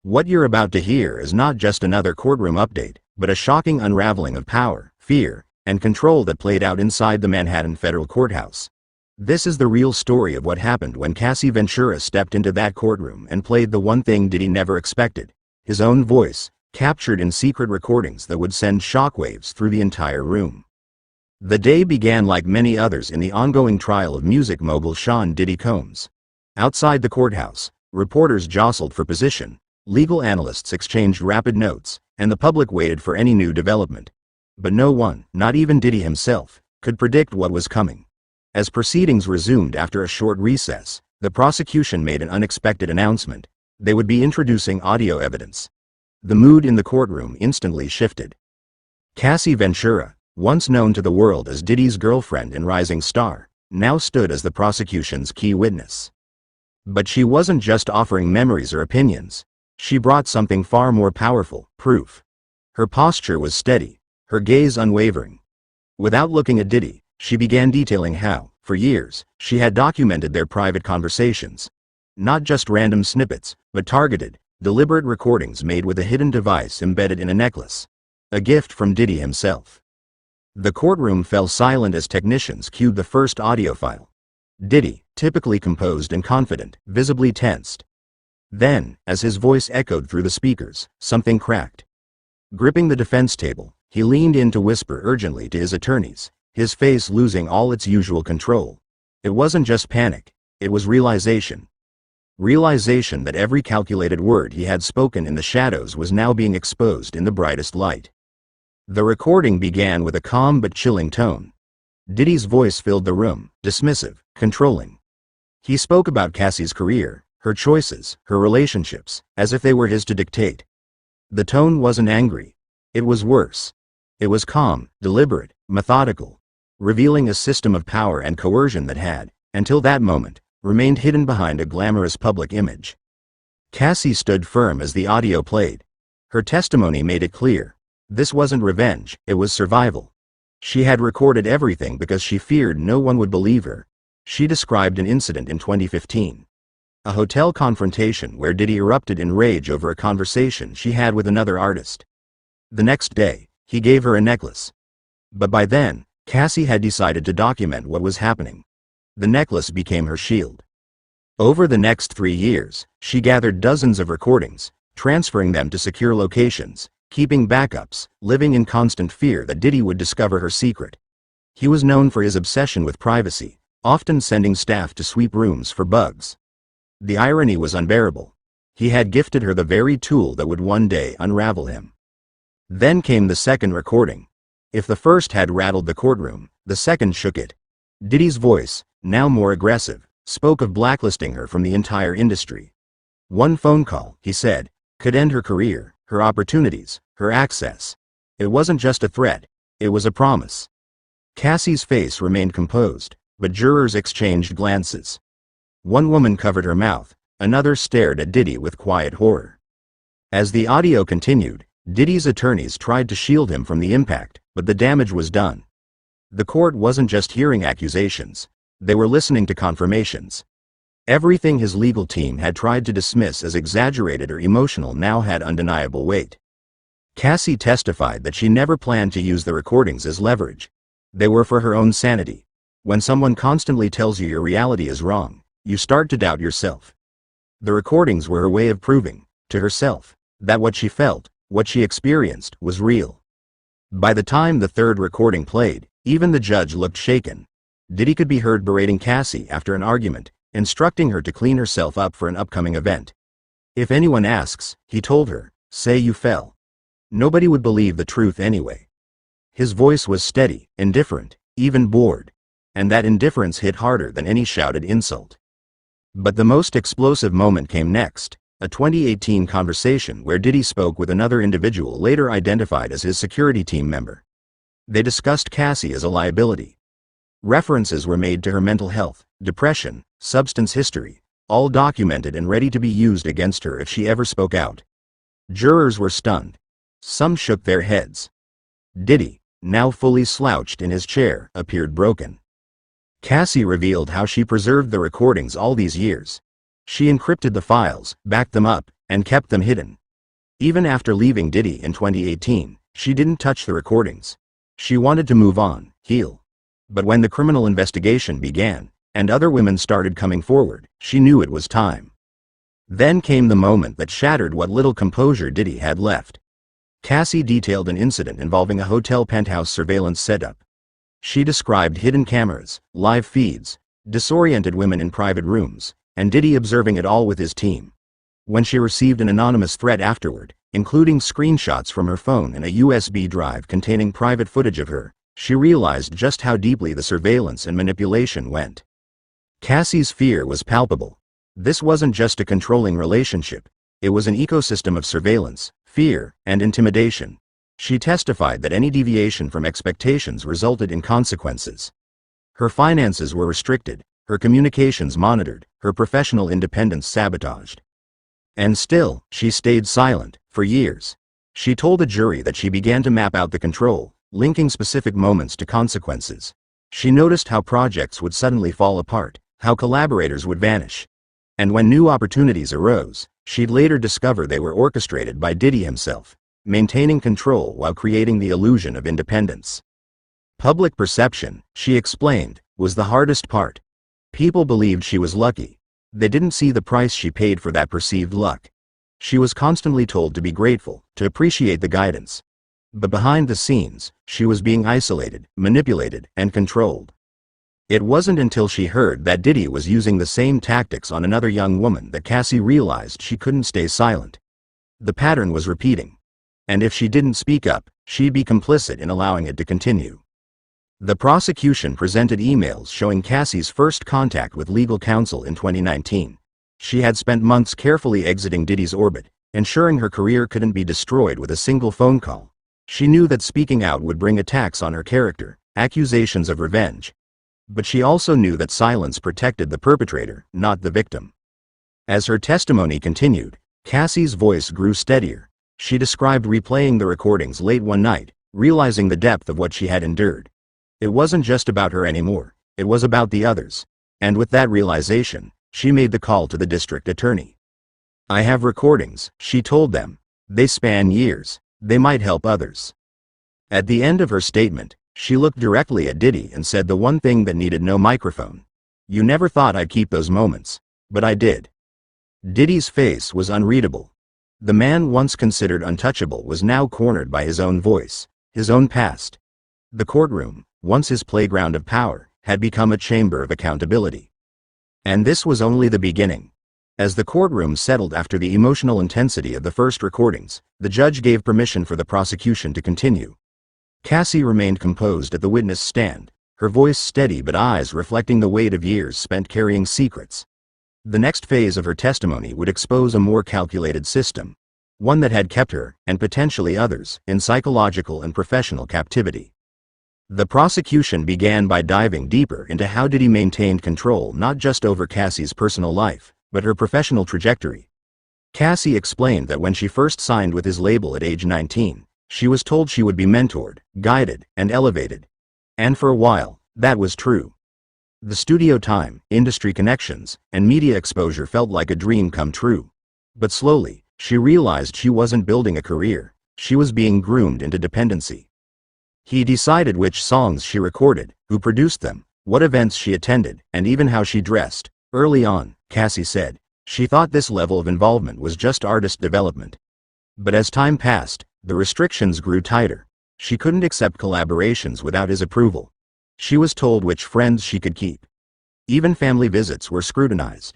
What you're about to hear is not just another courtroom update, but a shocking unraveling of power, fear, and control that played out inside the Manhattan federal courthouse. This is the real story of what happened when Cassie Ventura stepped into that courtroom and played the one thing Diddy never expected: his own voice, captured in secret recordings that would send shockwaves through the entire room. The day began like many others in the ongoing trial of music mogul Sean "Diddy" Combs. Outside the courthouse, reporters jostled for position, legal analysts exchanged rapid notes, and the public waited for any new development. But no one, not even Diddy himself, could predict what was coming. As proceedings resumed after a short recess, the prosecution made an unexpected announcement. They would be introducing audio evidence. The mood in the courtroom instantly shifted. Cassie Ventura, once known to the world as Diddy's girlfriend and rising star, now stood as the prosecution's key witness. But she wasn't just offering memories or opinions. She brought something far more powerful: proof. Her posture was steady, her gaze unwavering. Without looking at Diddy, she began detailing how, for years, she had documented their private conversations. Not just random snippets, but targeted, deliberate recordings made with a hidden device embedded in a necklace. A gift from Diddy himself. The courtroom fell silent as technicians cued the first audio file. Diddy, typically composed and confident, visibly tensed. Then, as his voice echoed through the speakers, something cracked. Gripping the defense table, he leaned in to whisper urgently to his attorneys, his face losing all its usual control. It wasn't just panic, it was realization. Realization that every calculated word he had spoken in the shadows was now being exposed in the brightest light. The recording began with a calm but chilling tone. Diddy's voice filled the room, dismissive, controlling. He spoke about Cassie's career, her choices, her relationships, as if they were his to dictate. The tone wasn't angry. It was worse. It was calm, deliberate, methodical, revealing a system of power and coercion that had, until that moment, remained hidden behind a glamorous public image. Cassie stood firm as the audio played. Her testimony made it clear. This wasn't revenge, it was survival. She had recorded everything because she feared no one would believe her. She described an incident in 2015. A hotel confrontation where Diddy erupted in rage over a conversation she had with another artist. The next day, he gave her a necklace. But by then, Cassie had decided to document what was happening. The necklace became her shield. Over the next 3 years, she gathered dozens of recordings, transferring them to secure locations, keeping backups, living in constant fear that Diddy would discover her secret. He was known for his obsession with privacy, often sending staff to sweep rooms for bugs. The irony was unbearable. He had gifted her the very tool that would one day unravel him. Then came the second recording. If the first had rattled the courtroom, the second shook it. Diddy's voice, now more aggressive, spoke of blacklisting her from the entire industry. One phone call, he said, could end her career, her opportunities, her access. It wasn't just a threat, it was a promise. Cassie's face remained composed, but jurors exchanged glances. One woman covered her mouth, another stared at Diddy with quiet horror. As the audio continued, Diddy's attorneys tried to shield him from the impact, but the damage was done. The court wasn't just hearing accusations, they were listening to confirmations. Everything his legal team had tried to dismiss as exaggerated or emotional now had undeniable weight. Cassie testified that she never planned to use the recordings as leverage. They were for her own sanity. When someone constantly tells you your reality is wrong, you start to doubt yourself. The recordings were her way of proving, to herself, that what she felt, what she experienced, was real. By the time the third recording played, even the judge looked shaken. Diddy could be heard berating Cassie after an argument, instructing her to clean herself up for an upcoming event. If anyone asks, he told her, say you fell. Nobody would believe the truth anyway. His voice was steady, indifferent, even bored. And that indifference hit harder than any shouted insult. But the most explosive moment came next, a 2018 conversation where Diddy spoke with another individual later identified as his security team member. They discussed Cassie as a liability. References were made to her mental health, depression, substance history, all documented and ready to be used against her if she ever spoke out. Jurors were stunned. Some shook their heads. Diddy, now fully slouched in his chair, appeared broken. Cassie revealed how she preserved the recordings all these years. She encrypted the files, backed them up, and kept them hidden. Even after leaving Diddy in 2018, she didn't touch the recordings. She wanted to move on, heal. But when the criminal investigation began, and other women started coming forward, she knew it was time. Then came the moment that shattered what little composure Diddy had left. Cassie detailed an incident involving a hotel penthouse surveillance setup. She described hidden cameras, live feeds, disoriented women in private rooms, and Diddy observing it all with his team. When she received an anonymous threat afterward, including screenshots from her phone and a USB drive containing private footage of her, she realized just how deeply the surveillance and manipulation went. Cassie's fear was palpable. This wasn't just a controlling relationship, it was an ecosystem of surveillance, fear, and intimidation. She testified that any deviation from expectations resulted in consequences. Her finances were restricted, her communications monitored, her professional independence sabotaged. And still, she stayed silent, for years. She told a jury that she began to map out the control, linking specific moments to consequences. She noticed how projects would suddenly fall apart, how collaborators would vanish. And when new opportunities arose, she'd later discover they were orchestrated by Diddy himself, maintaining control while creating the illusion of independence. Public perception, she explained, was the hardest part. People believed she was lucky. They didn't see the price she paid for that perceived luck. She was constantly told to be grateful, to appreciate the guidance. But behind the scenes, she was being isolated, manipulated, and controlled. It wasn't until she heard that Diddy was using the same tactics on another young woman that Cassie realized she couldn't stay silent. The pattern was repeating. And if she didn't speak up, she'd be complicit in allowing it to continue. The prosecution presented emails showing Cassie's first contact with legal counsel in 2019. She had spent months carefully exiting Diddy's orbit, ensuring her career couldn't be destroyed with a single phone call. She knew that speaking out would bring attacks on her character, accusations of revenge. But she also knew that silence protected the perpetrator, not the victim. As her testimony continued, Cassie's voice grew steadier. She described replaying the recordings late one night, realizing the depth of what she had endured. It wasn't just about her anymore, it was about the others. And with that realization, she made the call to the district attorney. "I have recordings," she told them. "They span years. They might help others." At the end of her statement, she looked directly at Diddy and said the one thing that needed no microphone. "You never thought I'd keep those moments, but I did." Diddy's face was unreadable. The man once considered untouchable was now cornered by his own voice, his own past. The courtroom, once his playground of power, had become a chamber of accountability. And this was only the beginning. As the courtroom settled after the emotional intensity of the first recordings, the judge gave permission for the prosecution to continue. Cassie remained composed at the witness stand, her voice steady but eyes reflecting the weight of years spent carrying secrets. The next phase of her testimony would expose a more calculated system, one that had kept her, and potentially others, in psychological and professional captivity. The prosecution began by diving deeper into how Diddy maintained control not just over Cassie's personal life, but her professional trajectory. Cassie explained that when she first signed with his label at age 19, she was told she would be mentored, guided, and elevated. And for a while, that was true. The studio time, industry connections, and media exposure felt like a dream come true. But slowly, she realized she wasn't building a career, she was being groomed into dependency. He decided which songs she recorded, who produced them, what events she attended, and even how she dressed. Early on, Cassie said, she thought this level of involvement was just artist development. But as time passed, the restrictions grew tighter. She couldn't accept collaborations without his approval. She was told which friends she could keep. Even family visits were scrutinized.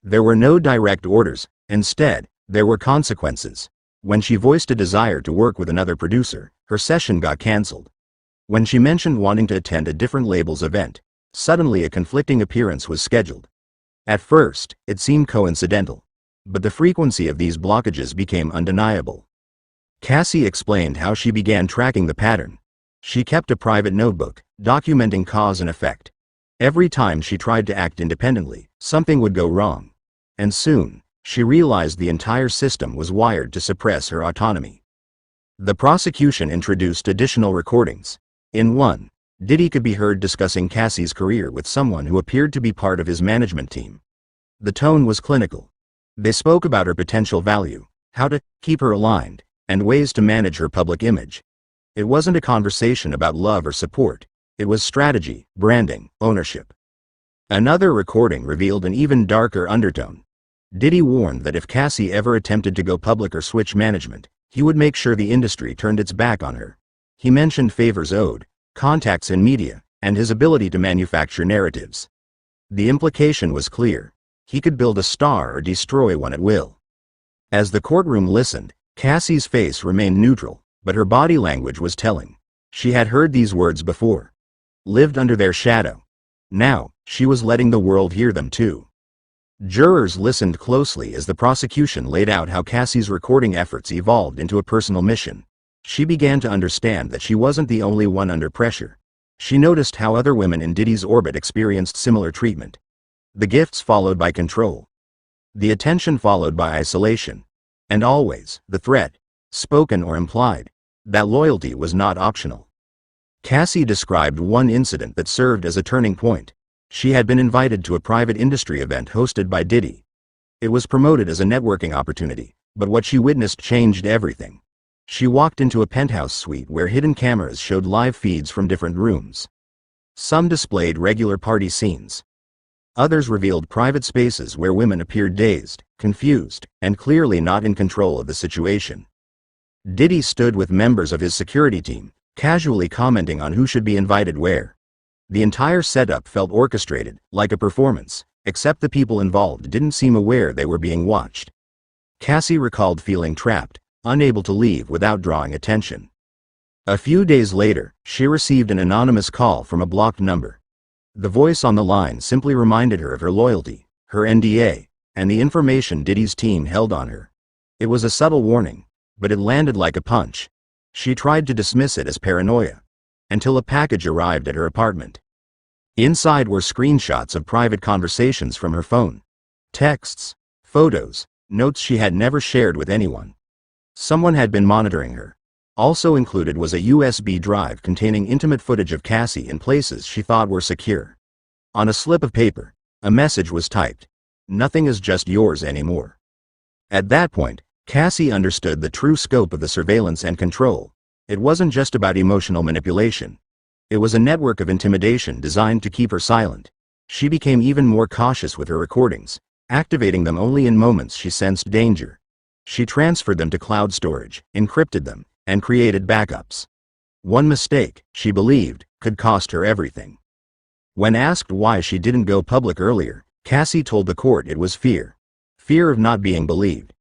There were no direct orders, instead, there were consequences. When she voiced a desire to work with another producer, her session got cancelled. When she mentioned wanting to attend a different label's event, suddenly a conflicting appearance was scheduled. At first, it seemed coincidental. But the frequency of these blockages became undeniable. Cassie explained how she began tracking the pattern. She kept a private notebook, documenting cause and effect. Every time she tried to act independently, something would go wrong. And soon, she realized the entire system was wired to suppress her autonomy. The prosecution introduced additional recordings. In one, Diddy could be heard discussing Cassie's career with someone who appeared to be part of his management team. The tone was clinical. They spoke about her potential value, how to keep her aligned, and ways to manage her public image. It wasn't a conversation about love or support. It was strategy, branding, ownership. Another recording revealed an even darker undertone. Diddy warned that if Cassie ever attempted to go public or switch management, he would make sure the industry turned its back on her. He mentioned favors owed, contacts in media, and his ability to manufacture narratives. The implication was clear. He could build a star or destroy one at will. As the courtroom listened, Cassie's face remained neutral, but her body language was telling. She had heard these words before. Lived under their shadow. Now, she was letting the world hear them too. Jurors listened closely as the prosecution laid out how Cassie's recording efforts evolved into a personal mission. She began to understand that she wasn't the only one under pressure. She noticed how other women in Diddy's orbit experienced similar treatment. The gifts followed by control. The attention followed by isolation. And always, the threat, spoken or implied, that loyalty was not optional. Cassie described one incident that served as a turning point. She had been invited to a private industry event hosted by Diddy. It was promoted as a networking opportunity, but what she witnessed changed everything. She walked into a penthouse suite where hidden cameras showed live feeds from different rooms. Some displayed regular party scenes. Others revealed private spaces where women appeared dazed, confused, and clearly not in control of the situation. Diddy stood with members of his security team, casually commenting on who should be invited where. The entire setup felt orchestrated, like a performance, except the people involved didn't seem aware they were being watched. Cassie recalled feeling trapped, unable to leave without drawing attention. A few days later, she received an anonymous call from a blocked number. The voice on the line simply reminded her of her loyalty, her NDA, and the information Diddy's team held on her. It was a subtle warning, but it landed like a punch. She tried to dismiss it as paranoia, until a package arrived at her apartment. Inside were screenshots of private conversations from her phone. Texts, photos, notes she had never shared with anyone. Someone had been monitoring her. Also included was a USB drive containing intimate footage of Cassie in places she thought were secure. On a slip of paper, a message was typed. Nothing is just yours anymore. At that point, Cassie understood the true scope of the surveillance and control. It wasn't just about emotional manipulation. It was a network of intimidation designed to keep her silent. She became even more cautious with her recordings, activating them only in moments she sensed danger. She transferred them to cloud storage, encrypted them, and created backups. One mistake, she believed, could cost her everything. When asked why she didn't go public earlier, Cassie told the court it was fear. Fear of not being believed.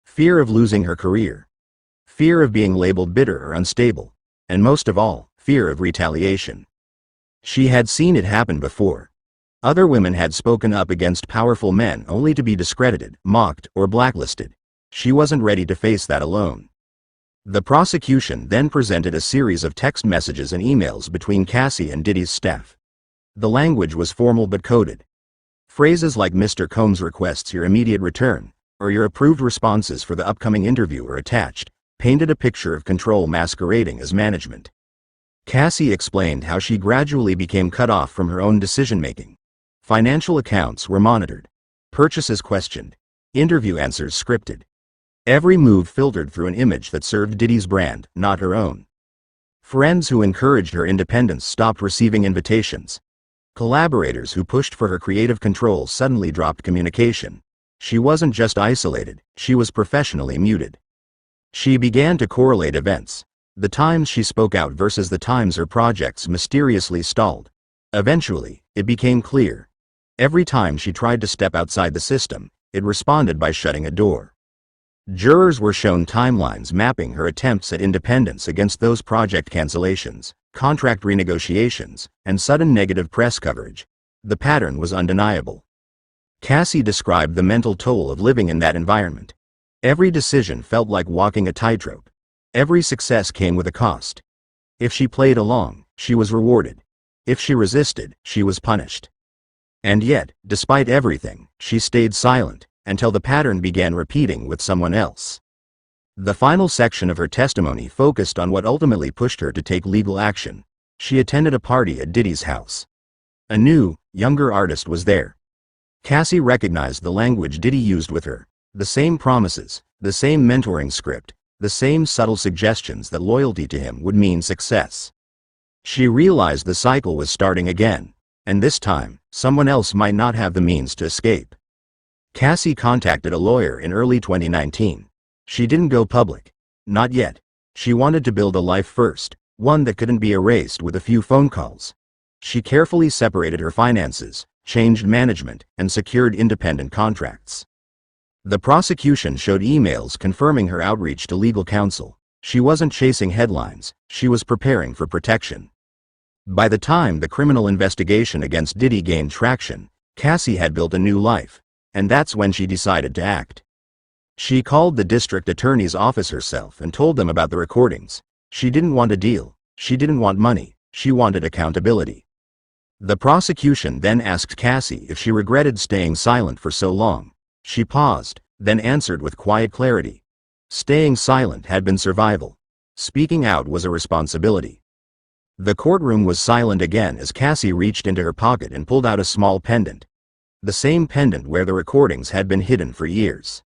Fear of losing her career. Fear of being labeled bitter or unstable. And most of all, fear of retaliation. She had seen it happen before. Other women had spoken up against powerful men only to be discredited, mocked, or blacklisted. She wasn't ready to face that alone. The prosecution then presented a series of text messages and emails between Cassie and Diddy's staff. The language was formal but coded. Phrases like Mr. Combs requests your immediate return, or your approved responses for the upcoming interview were attached, painted a picture of control masquerading as management. Cassie explained how she gradually became cut off from her own decision-making. Financial accounts were monitored. Purchases questioned. Interview answers scripted. Every move filtered through an image that served Diddy's brand, not her own. Friends who encouraged her independence stopped receiving invitations. Collaborators who pushed for her creative control suddenly dropped communication. She wasn't just isolated, she was professionally muted. She began to correlate events. The times she spoke out versus the times her projects mysteriously stalled. Eventually, it became clear. Every time she tried to step outside the system, it responded by shutting a door. Jurors were shown timelines mapping her attempts at independence against those project cancellations, contract renegotiations, and sudden negative press coverage. The pattern was undeniable. Cassie described the mental toll of living in that environment. Every decision felt like walking a tightrope. Every success came with a cost. If she played along, she was rewarded. If she resisted, she was punished. And yet, despite everything, she stayed silent, until the pattern began repeating with someone else. The final section of her testimony focused on what ultimately pushed her to take legal action. She attended a party at Diddy's house. A new, younger artist was there. Cassie recognized the language Diddy used with her, the same promises, the same mentoring script, the same subtle suggestions that loyalty to him would mean success. She realized the cycle was starting again, and this time, someone else might not have the means to escape. Cassie contacted a lawyer in early 2019. She didn't go public. Not yet. She wanted to build a life first, one that couldn't be erased with a few phone calls. She carefully separated her finances, changed management, and secured independent contracts. The prosecution showed emails confirming her outreach to legal counsel. She wasn't chasing headlines, she was preparing for protection. By the time the criminal investigation against Diddy gained traction, Cassie had built a new life, and that's when she decided to act. She called the district attorney's office herself and told them about the recordings. She didn't want a deal, she didn't want money, she wanted accountability. The prosecution then asked Cassie if she regretted staying silent for so long. She paused, then answered with quiet clarity. Staying silent had been survival. Speaking out was a responsibility. The courtroom was silent again as Cassie reached into her pocket and pulled out a small pendant. The same pendant where the recordings had been hidden for years.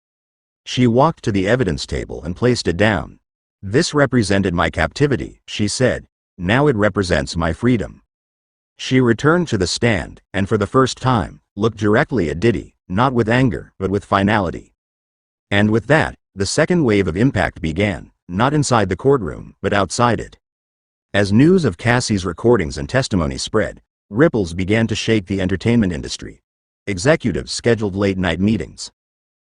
She walked to the evidence table and placed it down. This represented my captivity, she said. Now it represents my freedom. She returned to the stand, and for the first time, looked directly at Diddy, not with anger, but with finality. And with that, the second wave of impact began, not inside the courtroom, but outside it. As news of Cassie's recordings and testimony spread, ripples began to shake the entertainment industry. Executives scheduled late-night meetings.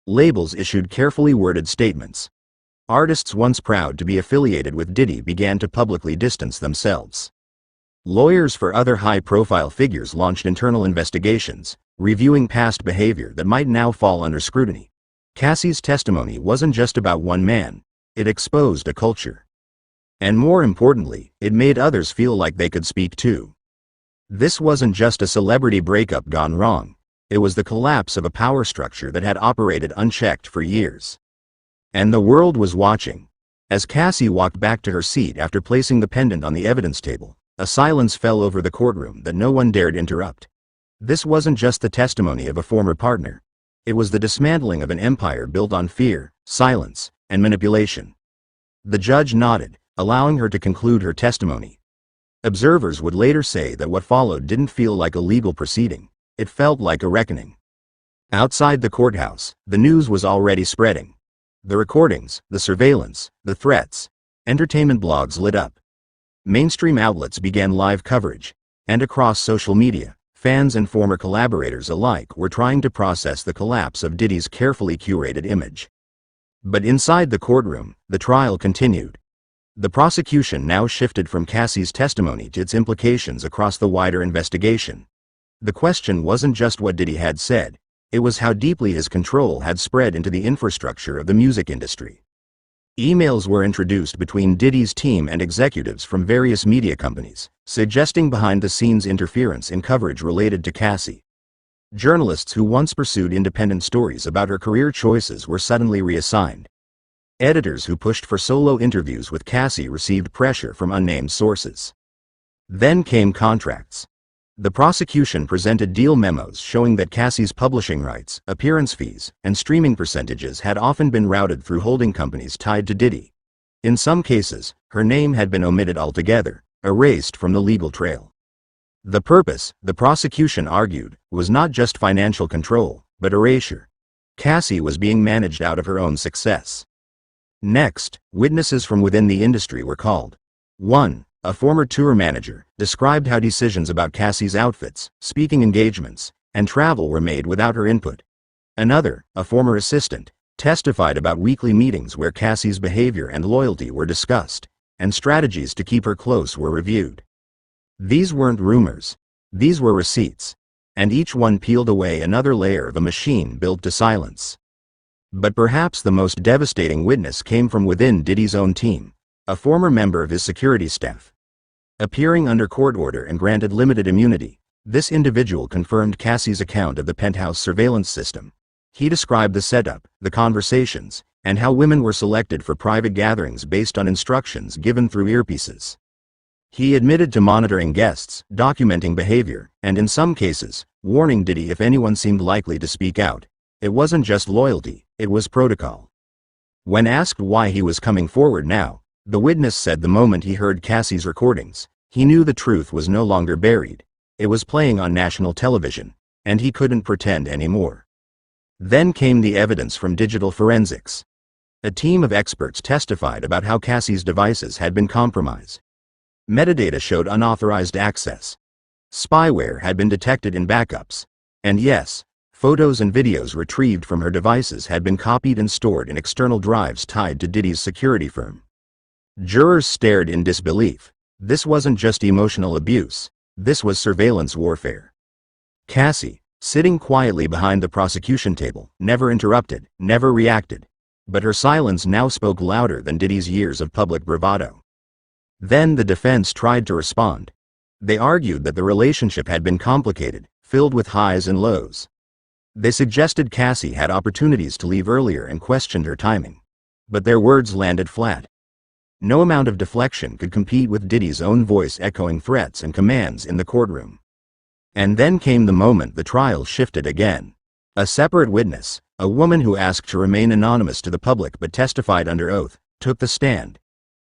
Labels issued carefully worded statements. Artists once proud to be affiliated with Diddy began to publicly distance themselves. Lawyers for other high-profile figures launched internal investigations, reviewing past behavior that might now fall under scrutiny. Cassie's testimony wasn't just about one man, it exposed a culture. And more importantly, it made others feel like they could speak too. This wasn't just a celebrity breakup gone wrong, it was the collapse of a power structure that had operated unchecked for years. And the world was watching. As Cassie walked back to her seat after placing the pendant on the evidence table, a silence fell over the courtroom that no one dared interrupt. This wasn't just the testimony of a former partner. It was the dismantling of an empire built on fear, silence, and manipulation. The judge nodded, allowing her to conclude her testimony. Observers would later say that what followed didn't feel like a legal proceeding, it felt like a reckoning. Outside the courthouse, the news was already spreading. The recordings, the surveillance, the threats. Entertainment blogs lit up. Mainstream outlets began live coverage, and across social media, fans and former collaborators alike were trying to process the collapse of Diddy's carefully curated image. But inside the courtroom, the trial continued. The prosecution now shifted from Cassie's testimony to its implications across the wider investigation. The question wasn't just what Diddy had said, it was how deeply his control had spread into the infrastructure of the music industry. Emails were introduced between Diddy's team and executives from various media companies, suggesting behind-the-scenes interference in coverage related to Cassie. Journalists who once pursued independent stories about her career choices were suddenly reassigned. Editors who pushed for solo interviews with Cassie received pressure from unnamed sources. Then came contracts. The prosecution presented deal memos showing that Cassie's publishing rights, appearance fees, and streaming percentages had often been routed through holding companies tied to Diddy. In some cases, her name had been omitted altogether, erased from the legal trail. The purpose, the prosecution argued, was not just financial control, but erasure. Cassie was being managed out of her own success. Next, witnesses from within the industry were called. 1. A former tour manager, described how decisions about Cassie's outfits, speaking engagements, and travel were made without her input. Another, a former assistant, testified about weekly meetings where Cassie's behavior and loyalty were discussed, and strategies to keep her close were reviewed. These weren't rumors. These were receipts. And each one peeled away another layer of a machine built to silence. But perhaps the most devastating witness came from within Diddy's own team, a former member of his security staff. Appearing under court order and granted limited immunity, this individual confirmed Cassie's account of the penthouse surveillance system. He described the setup, the conversations, and how women were selected for private gatherings based on instructions given through earpieces. He admitted to monitoring guests, documenting behavior, and in some cases, warning Diddy if anyone seemed likely to speak out. It wasn't just loyalty, it was protocol. When asked why he was coming forward now, the witness said the moment he heard Cassie's recordings, he knew the truth was no longer buried. It was playing on national television, and he couldn't pretend anymore. Then came the evidence from digital forensics. A team of experts testified about how Cassie's devices had been compromised. Metadata showed unauthorized access. Spyware had been detected in backups. And yes, photos and videos retrieved from her devices had been copied and stored in external drives tied to Diddy's security firm. Jurors stared in disbelief. This wasn't just emotional abuse, this was surveillance warfare. Cassie, sitting quietly behind the prosecution table, never interrupted, never reacted. But her silence now spoke louder than Diddy's years of public bravado. Then the defense tried to respond. They argued that the relationship had been complicated, filled with highs and lows. They suggested Cassie had opportunities to leave earlier and questioned her timing. But their words landed flat. No amount of deflection could compete with Diddy's own voice echoing threats and commands in the courtroom. And then came the moment the trial shifted again. A separate witness, a woman who asked to remain anonymous to the public but testified under oath, took the stand.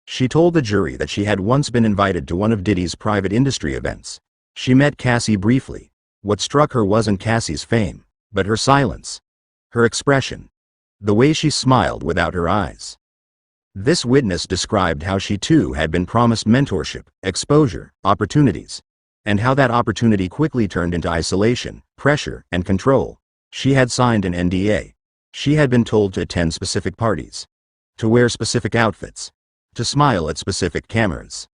She told the jury that she had once been invited to one of Diddy's private industry events. She met Cassie briefly. What struck her wasn't Cassie's fame, but her silence. Her expression. The way she smiled without her eyes. This witness described how she too had been promised mentorship, exposure, opportunities, and how that opportunity quickly turned into isolation, pressure, and control. She had signed an NDA. She had been told to attend specific parties, to wear specific outfits, to smile at specific cameras.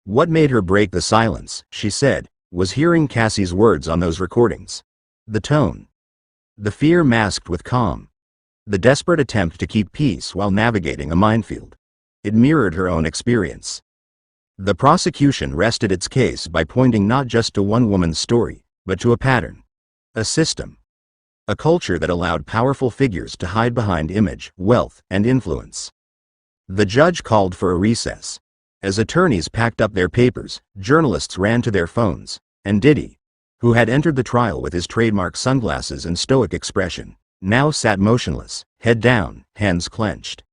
What made her break the silence, she said, was hearing Cassie's words on those recordings. The tone. The fear masked with calm. The desperate attempt to keep peace while navigating a minefield. It mirrored her own experience. The prosecution rested its case by pointing not just to one woman's story, but to a pattern. A system. A culture that allowed powerful figures to hide behind image, wealth, and influence. The judge called for a recess. As attorneys packed up their papers, journalists ran to their phones, and Diddy, who had entered the trial with his trademark sunglasses and stoic expression, now sat motionless, head down, hands clenched.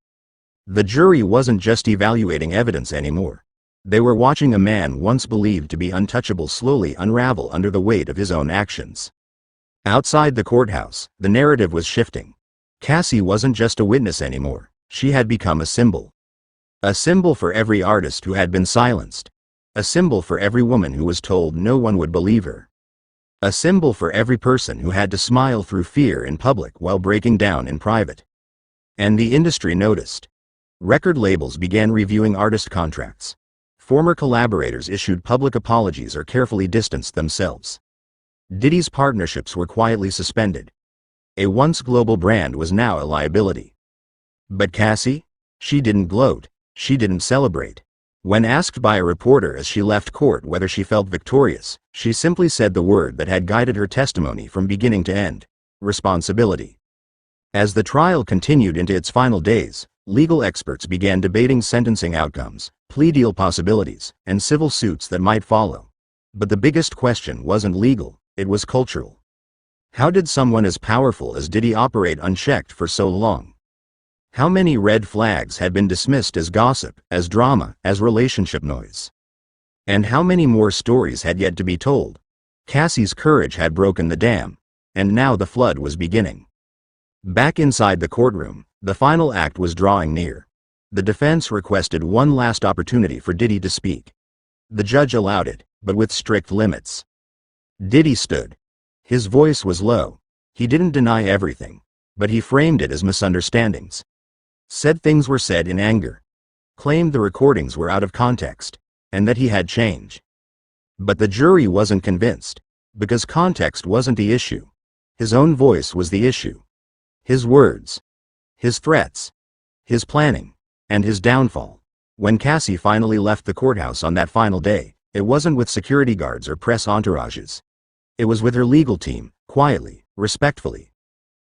The jury wasn't just evaluating evidence anymore. They were watching a man once believed to be untouchable slowly unravel under the weight of his own actions. Outside the courthouse, the narrative was shifting. Cassie wasn't just a witness anymore. She had become a symbol. A symbol for every artist who had been silenced. A symbol for every woman who was told no one would believe her. A symbol for every person who had to smile through fear in public while breaking down in private. And the industry noticed. Record labels began reviewing artist contracts. Former collaborators issued public apologies or carefully distanced themselves. Diddy's partnerships were quietly suspended. A once global brand was now a liability. But Cassie? She didn't gloat. She didn't celebrate. When asked by a reporter as she left court whether she felt victorious, she simply said the word that had guided her testimony from beginning to end: responsibility. As the trial continued into its final days, legal experts began debating sentencing outcomes, plea deal possibilities, and civil suits that might follow. But the biggest question wasn't legal, it was cultural. How did someone as powerful as Diddy operate unchecked for so long? How many red flags had been dismissed as gossip, as drama, as relationship noise? And how many more stories had yet to be told? Cassie's courage had broken the dam, and now the flood was beginning. Back inside the courtroom, the final act was drawing near. The defense requested one last opportunity for Diddy to speak. The judge allowed it, but with strict limits. Diddy stood. His voice was low. He didn't deny everything, but he framed it as misunderstandings. Said things were said in anger. Claimed the recordings were out of context, and that he had changed. But the jury wasn't convinced, because context wasn't the issue. His own voice was the issue. His words. His threats. His planning. And his downfall. When Cassie finally left the courthouse on that final day, it wasn't with security guards or press entourages. It was with her legal team, quietly, respectfully.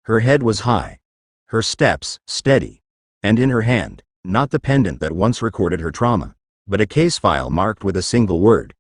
Her head was high. Her steps steady. And in her hand, not the pendant that once recorded her trauma, but a case file marked with a single word,